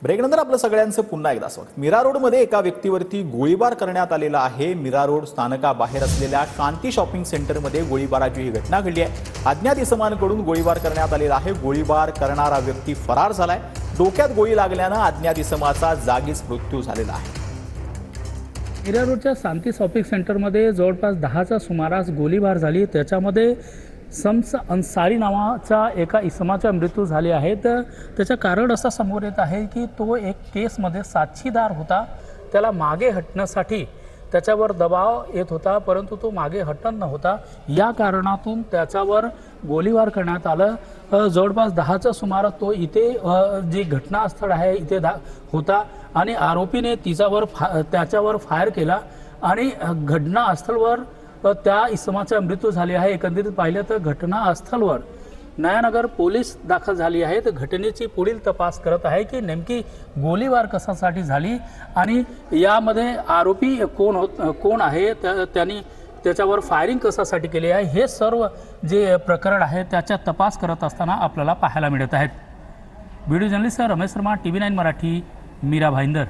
ब्रेकनंतर आपलं सगळ्यांचं पुन्हा एकदा स्वागत। मीरा रोडमध्ये एका व्यक्तीवरती गोळीबार करण्यात आलेला आहे। मीरा रोड स्थानकाबाहेर असलेल्या शांती शॉपिंग सेंटरमध्ये गोळीबाराची ही घटना घडली आहे। अज्ञात इसमांकडून गोळीबार करण्यात आलेला आहे। गोळीबार करणारा व्यक्ती फरार झालाय। डोक्यात गोळी लागल्याने अज्ञात इसमाचा जागीच मृत्यू झालेला आहे। मीरा रोडच्या शांती शॉपिंग सेंटरमध्ये जवळपास 10च्या सुमारास गोळीबार झाली। त्याच्यामध्ये शम्स अन्सारी नावाचा एका इसमाचा मृत्यू झाले आहे। तर त्याचं कारण असं समोर येत आहे की तो एक केसमध्ये साक्षीदार होता। त्याला मागे हटण्यासाठी त्याच्यावर दबाव येत होता, परंतु तो मागे हटत नव्हता। या कारणातून त्याच्यावर गोळीबार करण्यात आलं। जवळपास 10च्या सुमारास तो इथे जी घटनास्थळ आहे इथे होता आणि आरोपीने त्याच्यावर फायर केला आणि घटनास्थळावर त्या इसमाचा मृत्यू झाले आहे। एकंदरीत पाहिलं तर घटनास्थळावर नयानगर पोलीस दाखल झाली आहेत। घटनेची पुढील तपास करत आहे की नेमकी गोळीबार कशासाठी झाली आणि यामध्ये आरोपी कोण आहे, त्यांनी त्याच्यावर फायरिंग कशासाठी केली आहे, हे सर्व जे प्रकरण आहे त्याचा तपास करत असताना आपल्याला पाहायला मिळत आहेत। Video journalist Ramesh Sharma, TV9 Marathi, Mira Bhayandar.